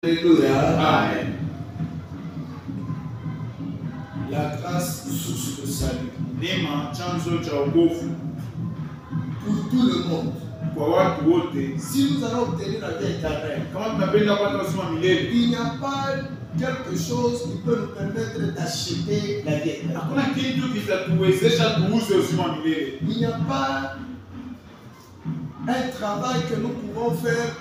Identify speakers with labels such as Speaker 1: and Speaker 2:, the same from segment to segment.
Speaker 1: Alléluia.
Speaker 2: Amen.
Speaker 1: La grâce source de salut.
Speaker 2: Neema chanzo cha wokovu
Speaker 1: Pour tout le monde.
Speaker 2: kwa watu wote.
Speaker 1: Si nous allons obtenir la vie éternelle,
Speaker 2: Kama tunapenda kupata uzima milele,
Speaker 1: il n'y a pas quelque chose qui peut nous permettre d'acheter la vie éternelle.
Speaker 2: hakuna kitu kitatuwezesha tuuze uzima milele.
Speaker 1: Il n'y a pas un travail que nous pouvons faire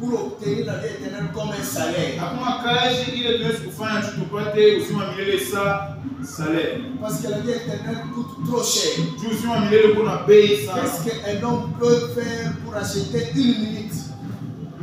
Speaker 1: pour obtenir la vie éternelle comme un salaire.
Speaker 2: Hakuna kazi ile tunaweza kufanya tu tupate uzima milele sa salaire.
Speaker 1: Parce que la vie éternelle coûte trop cher.
Speaker 2: Juu uzima milele kuna bei sana.
Speaker 1: Qu'est-ce qu'un homme peut faire pour acheter une minute?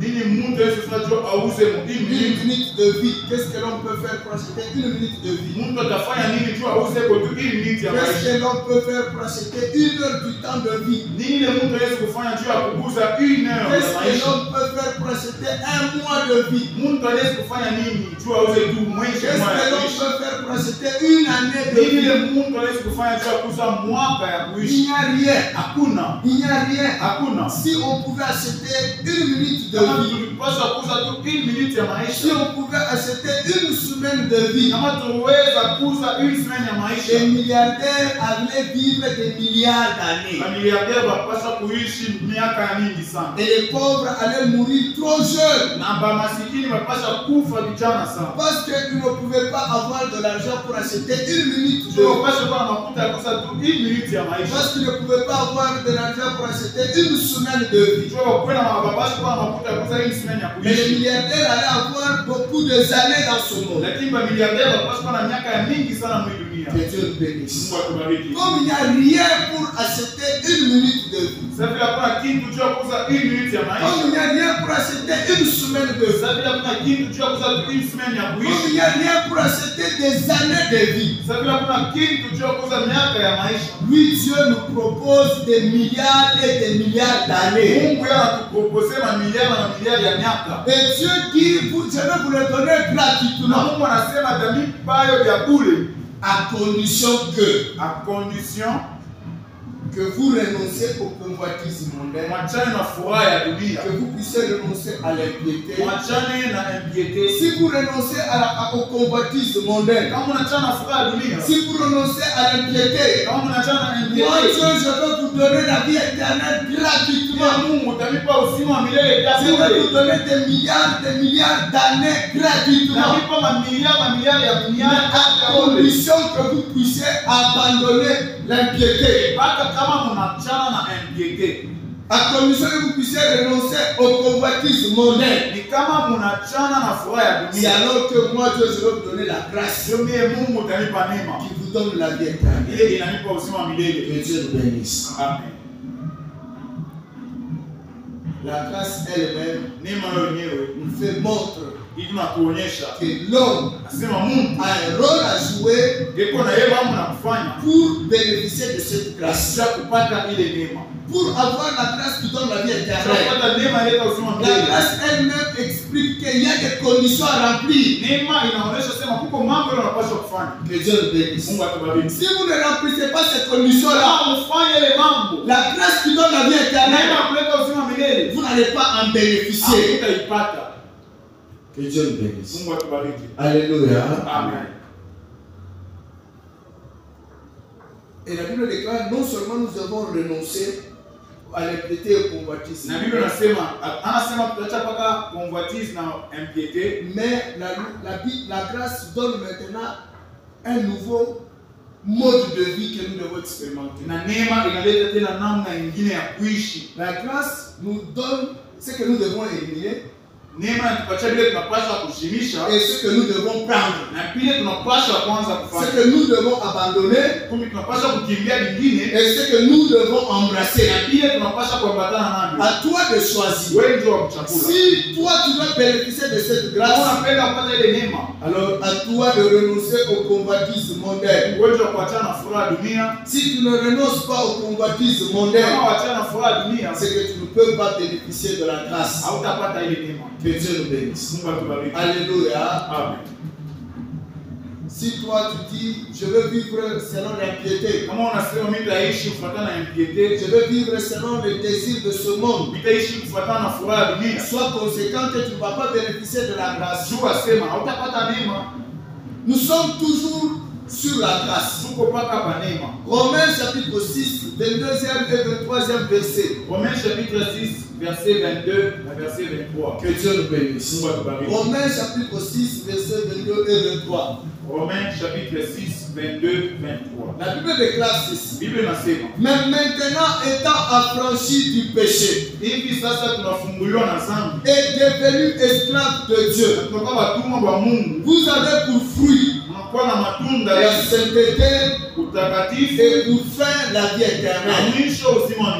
Speaker 2: Nini mtu aweza kufanya tu auze
Speaker 1: Une
Speaker 2: minute?
Speaker 1: minute de vie. Qu'est-ce que l'homme peut faire pour acheter une minute de vie?
Speaker 2: Mtu atafanya nini tu auze kwa tu minute ya
Speaker 1: Qu'est-ce
Speaker 2: maisha?
Speaker 1: que l'homme peut faire pour acheter une heure du temps de vie?
Speaker 2: Nini ile mtu aweza kufanya tu kuguza 1 heure
Speaker 1: Qu'est-ce
Speaker 2: ya
Speaker 1: que
Speaker 2: maisha?
Speaker 1: l'homme peut faire pour acheter un mois de vie?
Speaker 2: Mtu aweza kufanya nini tu auze tu mwezi
Speaker 1: Qu'est-ce
Speaker 2: mmoja
Speaker 1: que
Speaker 2: ya
Speaker 1: l'homme
Speaker 2: kuishi?
Speaker 1: peut faire pour acheter une année de
Speaker 2: Nini ile
Speaker 1: vie?
Speaker 2: mtu aweza kufanya tu kuguza mwaka ya
Speaker 1: Il
Speaker 2: kuishi?
Speaker 1: n'y a rien.
Speaker 2: Hakuna.
Speaker 1: Il n'y a rien.
Speaker 2: Hakuna.
Speaker 1: Si on pouvait acheter une minute de
Speaker 2: Kama
Speaker 1: vie,
Speaker 2: tulipaswa kuuza tu 1 minute ya
Speaker 1: si
Speaker 2: maisha,
Speaker 1: on pouvait acheter une semaine de vie,
Speaker 2: kama tuweza kuuza 1 semaine ya
Speaker 1: les
Speaker 2: maisha,
Speaker 1: milliardaires allaient vivre des milliards d'années.
Speaker 2: mamiliardea bapaswa kuishi miaka ya mingi sana,
Speaker 1: Et les pauvres allaient mourir trop jeunes.
Speaker 2: na bamasikini bapaswa kufa vijana sana.
Speaker 1: Parce qu'ils ne pouvaient pas avoir de l'argent pour acheter une minute de
Speaker 2: Sio
Speaker 1: vie.
Speaker 2: bapaswa kuwa na makuta ya kuuza tu 1 minute ya maisha.
Speaker 1: Parce qu'ils ne pouvaient pas avoir de l'argent pour acheter une semaine de vie.
Speaker 2: Sio kwenda mababaswa kuwa na makuta ya kuuza 1 semaine ya
Speaker 1: Mais les
Speaker 2: kuishi.
Speaker 1: milliardaires allaient avoir beaucoup d'années dans ce monde.
Speaker 2: Lakini mamiliardea bapaswa kuwa na miaka ya mingi sana mwi dunia.
Speaker 1: Que Dieu nous bénisse.
Speaker 2: Mungu atubariki.
Speaker 1: Comme il n'y a rien pour acheter une minute de vie,
Speaker 2: Sasa vile hakuna kitu cha kuuza 1 minute ya maisha.
Speaker 1: comme il n'y a rien pour acheter une semaine de vie,
Speaker 2: Sasa vile hakuna kitu cha kuuza 1 semaine ya
Speaker 1: comme
Speaker 2: kuishi.
Speaker 1: il n'y a rien pour acheter des années de vie,
Speaker 2: Sasa vile hakuna kitu cha kuuza miaka ya maisha.
Speaker 1: lui Dieu nous propose des milliards et des milliards d'années.
Speaker 2: Mungu yeye anatupropose mamiliardi na mamiliardi ya miaka.
Speaker 1: Et Dieu dit, je vais vous le donner
Speaker 2: Na
Speaker 1: gratuitement,
Speaker 2: Mungu anasema atanipa hayo vya bure,
Speaker 1: à condition
Speaker 2: a condition
Speaker 1: que vous renoncez au convoitisme mondain,
Speaker 2: mwachane na furaha ya dunia,
Speaker 1: que vous puissiez renoncer à l'impiété.
Speaker 2: mwachane na impiete.
Speaker 1: Si vous renoncez au convoitisme mondain,
Speaker 2: Kama unachana na furaha ya dunia,
Speaker 1: si vous renoncez à l'impiété,
Speaker 2: kama unachana na
Speaker 1: moi
Speaker 2: impiete,
Speaker 1: Dieu, je vais vous donner la vie éternelle
Speaker 2: kwa
Speaker 1: gratuitement.
Speaker 2: Mungu utanipa uzima wa milele vya
Speaker 1: Je vais vous
Speaker 2: bure.
Speaker 1: donner des milliards d'années gratuitement.
Speaker 2: Utanipa mamiliardi ya dunia
Speaker 1: À condition que vous puissiez abandonner l'impiété.
Speaker 2: mpaka kama mnachana na impiete.
Speaker 1: À condition que vous puissiez renoncer au convoitisme mondain.
Speaker 2: Ni kama mnachana na furaha ya
Speaker 1: C'est
Speaker 2: dunia,
Speaker 1: alors que moi Dieu, je vais vous donner la grâce
Speaker 2: sio mie Mungu utanipa neema
Speaker 1: qui vous donne la vie éternelle.
Speaker 2: ile inanipa uzima wa milele.
Speaker 1: Que Dieu nous bénisse.
Speaker 2: Amen.
Speaker 1: La grâce elle-même
Speaker 2: Neema yenyewe
Speaker 1: nous fait montre
Speaker 2: hii tunatuonyesha
Speaker 1: que l'homme
Speaker 2: nasema Mungu
Speaker 1: a un rôle à jouer
Speaker 2: geko na yeye mambo na kufanya
Speaker 1: pour bénéficier de cette grâce.
Speaker 2: kisha kupata ile neema,
Speaker 1: Pour avoir la grâce qui donne la vie
Speaker 2: kisha
Speaker 1: éternelle.
Speaker 2: kupata neema ile uzima wa
Speaker 1: La
Speaker 2: milele.
Speaker 1: grâce elle-même explique qu'il y a des conditions à remplir.
Speaker 2: Neema inaonyesha sema kuko mambo ile unapaswa kufanya.
Speaker 1: Que Dieu nous bénisse.
Speaker 2: Mungu atubariki.
Speaker 1: Si vous ne remplissez pas ces conditions-là,
Speaker 2: Kama mfanye ile mambo,
Speaker 1: la grâce qui donne la vie
Speaker 2: neema
Speaker 1: éternelle,
Speaker 2: kuleta uzima wa milele
Speaker 1: vous n'allez pas en bénéficier.
Speaker 2: utaipata.
Speaker 1: Que Dieu nous bénisse.
Speaker 2: Mungu atubariki.
Speaker 1: Alléluia.
Speaker 2: Amen.
Speaker 1: Et la Bible déclare, non seulement nous devons renoncer à l'impiété et au convoitisme,
Speaker 2: Na Biblia anasema tutaacha paka convoitise na impiete,
Speaker 1: mais la grâce donne maintenant un nouveau mode de vie que nous devons expérimenter.
Speaker 2: na neema inaleta tena namna nyingine ya kuishi.
Speaker 1: La grâce nous donne ce que nous devons éliminer
Speaker 2: Neema inatupatia vile tunapaswa kushimisha
Speaker 1: et ce que nous devons prendre.
Speaker 2: na pile tunapaswa kwanza
Speaker 1: Ce
Speaker 2: kufanya,
Speaker 1: que nous devons abandonner
Speaker 2: kumbe tunapaswa kukimbia vingine
Speaker 1: et ce que nous devons embrasser.
Speaker 2: na pile tunapaswa kuambatana navyo.
Speaker 1: À toi de choisir.
Speaker 2: Wewe ndio wa kuchagua.
Speaker 1: Si toi tu veux bénéficier de cette
Speaker 2: Kama
Speaker 1: grâce,
Speaker 2: unapenda kupata ile neema,
Speaker 1: alors à toi de renoncer au convoitisme mondain.
Speaker 2: wewe ndio kuachana na furaha ya dunia.
Speaker 1: Si tu ne renonces pas au convoitisme mondain,
Speaker 2: Kama waachana na furaha ya dunia,
Speaker 1: c'est que tu ne peux pas bénéficier de la grâce.
Speaker 2: hautapata ile neema.
Speaker 1: Que Dieu nous bénisse.
Speaker 2: Mungu atubariki.
Speaker 1: Alléluia.
Speaker 2: Amen.
Speaker 1: Si toi tu dis, je veux vivre selon l'impiété,
Speaker 2: Kama unasema mimi nitaishi kufuatana na impiete,
Speaker 1: je veux vivre selon le désir de ce monde,
Speaker 2: nitaishi kufuatana na furaha ya dunia.
Speaker 1: sois conséquent que tu ne vas pas bénéficier de la grâce.
Speaker 2: Jua sema hautapata neema.
Speaker 1: Nous sommes toujours sur la grâce.
Speaker 2: Tuko paka pa neema.
Speaker 1: Romains chapitre 6, 22e et 23e verset.
Speaker 2: Romains chapitre 6, verset 22 à verset 23.
Speaker 1: Que Dieu nous bénisse.
Speaker 2: Mungu atubariki.
Speaker 1: Romains chapitre 6, verset 22 et 23.
Speaker 2: Romains chapitre 6, 22, 23.
Speaker 1: La Bible déclare ceci.
Speaker 2: Bible inasema,
Speaker 1: Mais maintenant étant affranchi du péché
Speaker 2: hivi sasa tunafunguliwa na dhambi,
Speaker 1: et devenu esclave de Dieu,
Speaker 2: tunakuwa watumwa wa Mungu.
Speaker 1: vous avez pour fruit
Speaker 2: Tunakuwa na matunda
Speaker 1: la
Speaker 2: ya
Speaker 1: sainteté
Speaker 2: utakatifu
Speaker 1: et pour fin la vie
Speaker 2: na
Speaker 1: éternelle.
Speaker 2: mwisho uzima wa